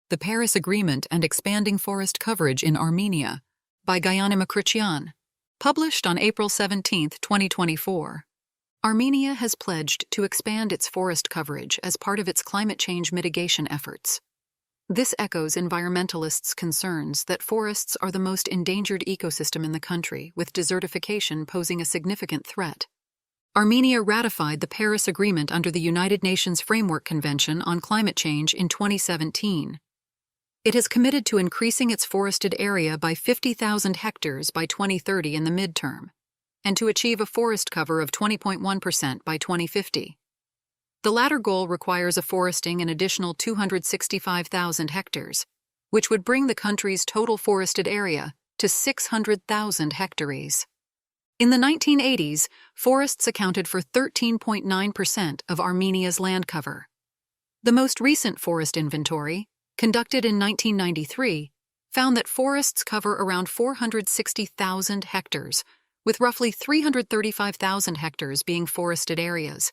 The Paris Agreement and Expanding Forest Coverage in Armenia, by Gayane Mkrtchyan, published on April 17, 2024. Armenia has pledged to expand its forest coverage as part of its climate change mitigation efforts. This echoes environmentalists' concerns that forests are the most endangered ecosystem in the country, with desertification posing a significant threat. Armenia ratified the Paris Agreement under the United Nations Framework Convention on Climate Change in 2017. It has committed to increasing its forested area by 50,000 hectares by 2030 in the midterm, and to achieve a forest cover of 20.1% by 2050. The latter goal requires afforesting an additional 265,000 hectares, which would bring the country's total forested area to 600,000 hectares. In the 1980s, forests accounted for 13.9% of Armenia's land cover. The most recent forest inventory, conducted in 1993, found that forests cover around 460,000 hectares, with roughly 335,000 hectares being forested areas.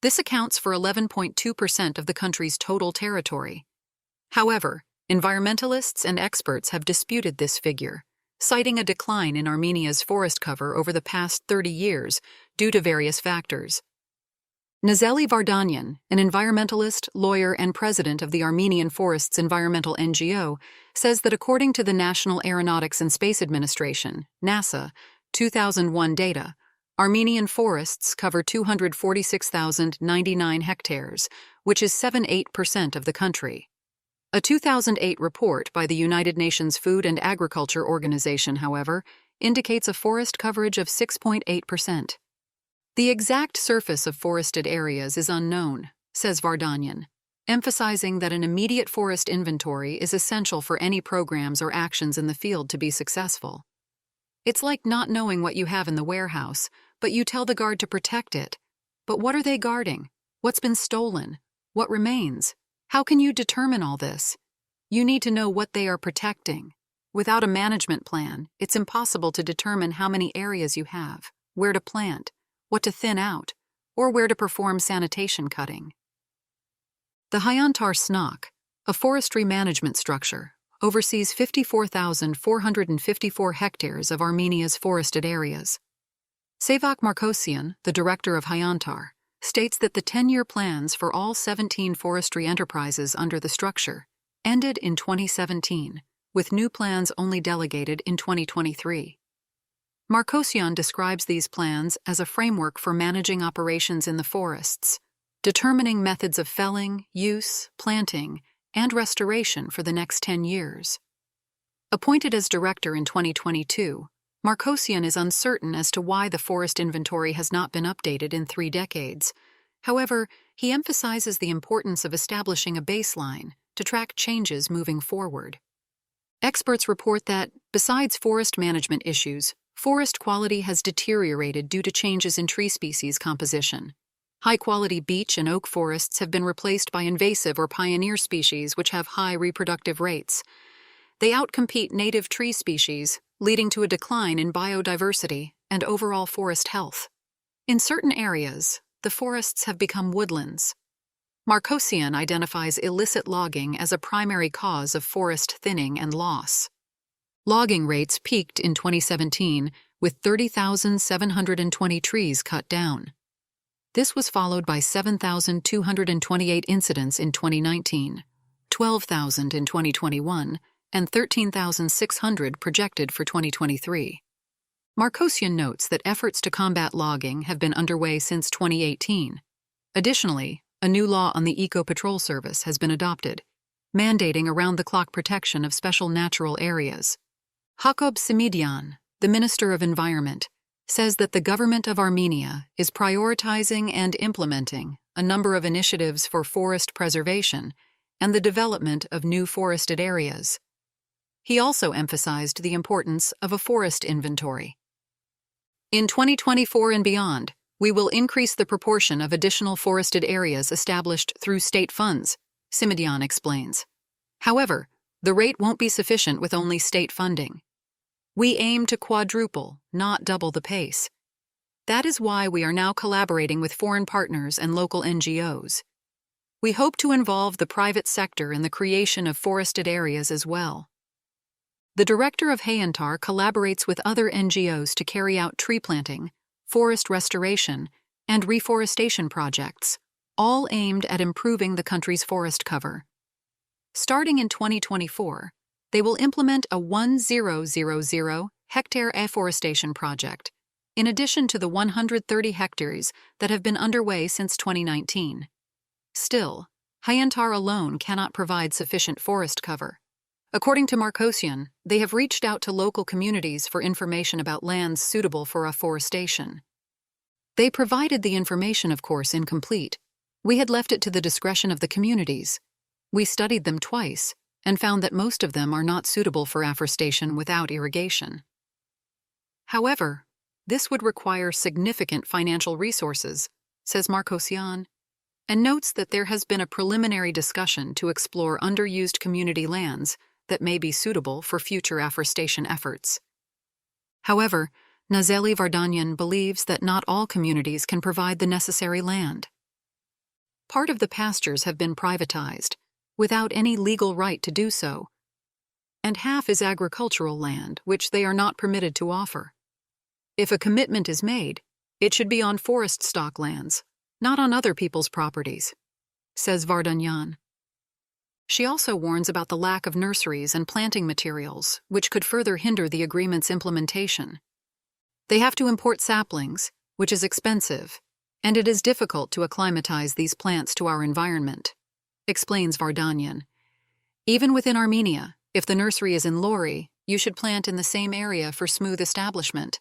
This accounts for 11.2% of the country's total territory. However, environmentalists and experts have disputed this figure, citing a decline in Armenia's forest cover over the past 30 years due to various factors. Nazeli Vardanyan, an environmentalist, lawyer, and president of the Armenian Forests Environmental NGO, says that according to the National Aeronautics and Space Administration, NASA, 2001 data, Armenian forests cover 246,099 hectares, which is 78% of the country. A 2008 report by the United Nations Food and Agriculture Organization, however, indicates a forest coverage of 6.8%. The exact surface of forested areas is unknown, says Vardanyan, emphasizing that an immediate forest inventory is essential for any programs or actions in the field to be successful. It's like not knowing what you have in the warehouse, but you tell the guard to protect it. But what are they guarding? What's been stolen? What remains? How can you determine all this? You need to know what they are protecting. Without a management plan, it's impossible to determine how many areas you have, where to plant, what to thin out, or where to perform sanitation cutting. The Hyantar SNOC, a forestry management structure, oversees 54,454 hectares of Armenia's forested areas. Gayane Mkrtchyan, the director of Hyantar, states that the 10-year plans for all 17 forestry enterprises under the structure ended in 2017, with new plans only delegated in 2023. Mkrtchyan describes these plans as a framework for managing operations in the forests, determining methods of felling, use, planting, and restoration for the next 10 years. Appointed as director in 2022, Mkrtchyan is uncertain as to why the forest inventory has not been updated in 3 decades. However, he emphasizes the importance of establishing a baseline to track changes moving forward. Experts report that, besides forest management issues, forest quality has deteriorated due to changes in tree species composition. High-quality beech and oak forests have been replaced by invasive or pioneer species which have high reproductive rates. They outcompete native tree species, leading to a decline in biodiversity and overall forest health. In certain areas, the forests have become woodlands. Mkrtchyan identifies illicit logging as a primary cause of forest thinning and loss. Logging rates peaked in 2017, with 30,720 trees cut down. This was followed by 7,228 incidents in 2019, 12,000 in 2021, and 13,600 projected for 2023. Mkrtchyan notes that efforts to combat logging have been underway since 2018. Additionally, a new law on the Eco-Patrol Service has been adopted, mandating around-the-clock protection of special natural areas. Jakob Simidyan, the Minister of Environment, says that the government of Armenia is prioritizing and implementing a number of initiatives for forest preservation and the development of new forested areas. He also emphasized the importance of a forest inventory. In 2024 and beyond, we will increase the proportion of additional forested areas established through state funds, Simidyan explains. However, the rate won't be sufficient with only state funding. We aim to quadruple, not double the pace. That is why we are now collaborating with foreign partners and local NGOs. We hope to involve the private sector in the creation of forested areas as well. The director of Hayantar collaborates with other NGOs to carry out tree planting, forest restoration, and reforestation projects, all aimed at improving the country's forest cover. Starting in 2024, they will implement a 1,000-hectare afforestation project, in addition to the 130 hectares that have been underway since 2019. Still, Hayantar alone cannot provide sufficient forest cover. According to Mkrtchyan, they have reached out to local communities for information about lands suitable for afforestation. They provided the information, of course, incomplete. We had left it to the discretion of the communities. We studied them twice and found that most of them are not suitable for afforestation without irrigation. However, this would require significant financial resources, says Mkrtchyan, and notes that there has been a preliminary discussion to explore underused community lands that may be suitable for future afforestation efforts. However, Nazeli Vardanyan believes that not all communities can provide the necessary land. Part of the pastures have been privatized, without any legal right to do so, and half is agricultural land, which they are not permitted to offer. If a commitment is made, it should be on forest stock lands, not on other people's properties, says Vardanyan. She also warns about the lack of nurseries and planting materials, which could further hinder the agreement's implementation. They have to import saplings, which is expensive, and it is difficult to acclimatize these plants to our environment, explains Vardanyan. Even within Armenia, if the nursery is in Lori, you should plant in the same area for smooth establishment.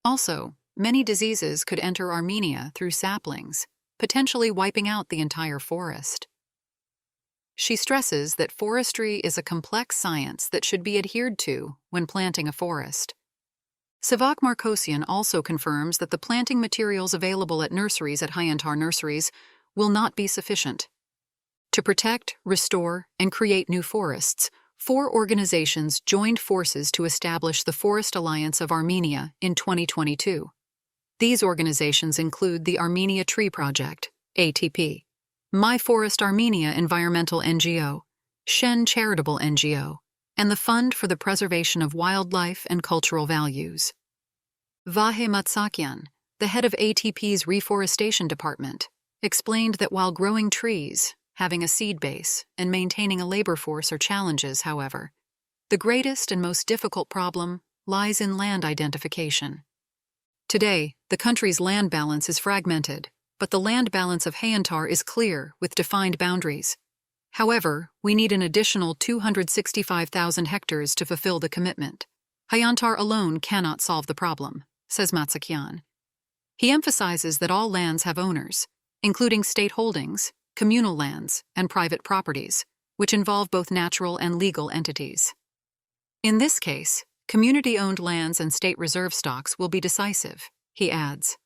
Also, many diseases could enter Armenia through saplings, potentially wiping out the entire forest. She stresses that forestry is a complex science that should be adhered to when planting a forest. Sevak Mkrtchyan also confirms that the planting materials available at nurseries at Hayantar nurseries will not be sufficient. To protect, restore, and create new forests, 4 organizations joined forces to establish the Forest Alliance of Armenia in 2022. These organizations include the Armenia Tree Project, ATP, My Forest Armenia Environmental NGO, Shen Charitable NGO, and the Fund for the Preservation of Wildlife and Cultural Values. Gayane Mkrtchyan, the head of ATP's Reforestation Department, explained that while growing trees, having a seed base, and maintaining a labor force are challenges, however, the greatest and most difficult problem lies in land identification. Today, the country's land balance is fragmented, but the land balance of Hayantar is clear with defined boundaries. However, we need an additional 265,000 hectares to fulfill the commitment. Hayantar alone cannot solve the problem, says Mkrtchyan. He emphasizes that all lands have owners, including state holdings, communal lands, and private properties, which involve both natural and legal entities. In this case, community-owned lands and state reserve stocks will be decisive, he adds.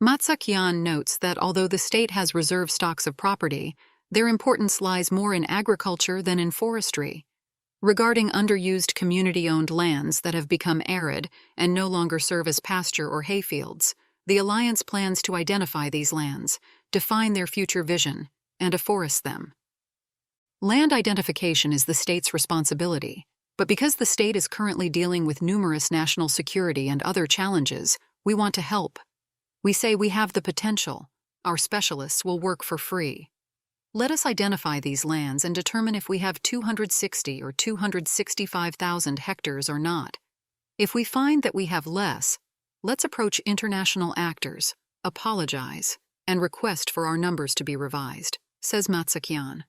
Mkrtchyan notes that although the state has reserve stocks of property, their importance lies more in agriculture than in forestry. Regarding underused community-owned lands that have become arid and no longer serve as pasture or hayfields, the Alliance plans to identify these lands, define their future vision, and afforest them. Land identification is the state's responsibility, but because the state is currently dealing with numerous national security and other challenges, we want to help. We say we have the potential. Our specialists will work for free. Let us identify these lands and determine if we have 260 or 265,000 hectares or not. If we find that we have less, let's approach international actors, apologize, and request for our numbers to be revised, says Mkrtchyan.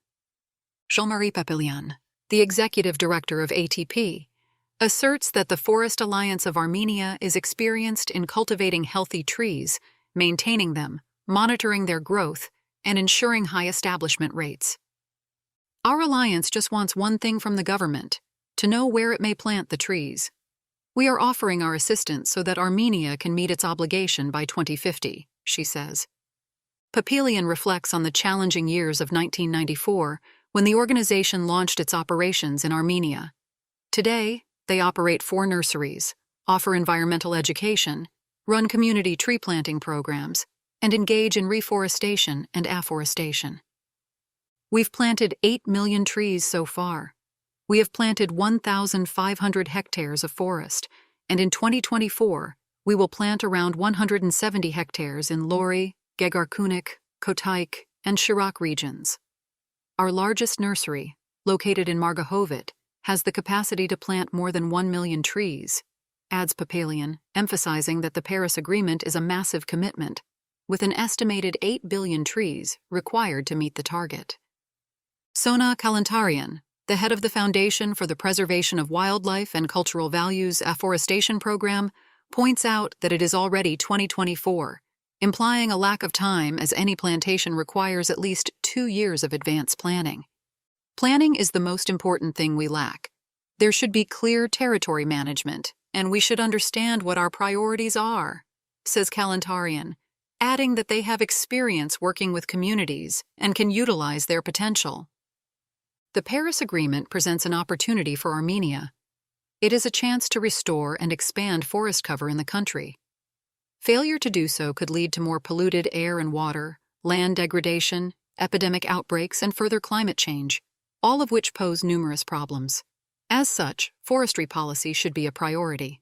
Jean-Marie Papillion, the executive director of ATP, asserts that the Forest Alliance of Armenia is experienced in cultivating healthy trees, maintaining them, monitoring their growth, and ensuring high establishment rates. Our alliance just wants one thing from the government, to know where it may plant the trees. We are offering our assistance so that Armenia can meet its obligation by 2050, she says. Papillion reflects on the challenging years of 1994 when the organization launched its operations in Armenia. Today, they operate 4 nurseries, offer environmental education, run community tree planting programs, and engage in reforestation and afforestation. We've planted 8 million trees so far. We have planted 1,500 hectares of forest, and in 2024, we will plant around 170 hectares in Lori, Gegarkunik, Kotaik, and Shirak regions. Our largest nursery, located in Margahovit, has the capacity to plant more than 1 million trees, adds Papalian, emphasizing that the Paris Agreement is a massive commitment, with an estimated 8 billion trees required to meet the target. Sona Kalantarian, the head of the Foundation for the Preservation of Wildlife and Cultural Values Afforestation Program, points out that it is already 2024, implying a lack of time as any plantation requires at least 2 years of advance planning. Planning is the most important thing we lack. There should be clear territory management, and we should understand what our priorities are, says Kalantarian, adding that they have experience working with communities and can utilize their potential. The Paris Agreement presents an opportunity for Armenia. It is a chance to restore and expand forest cover in the country. Failure to do so could lead to more polluted air and water, land degradation, epidemic outbreaks, and further climate change, all of which pose numerous problems. As such, forestry policy should be a priority.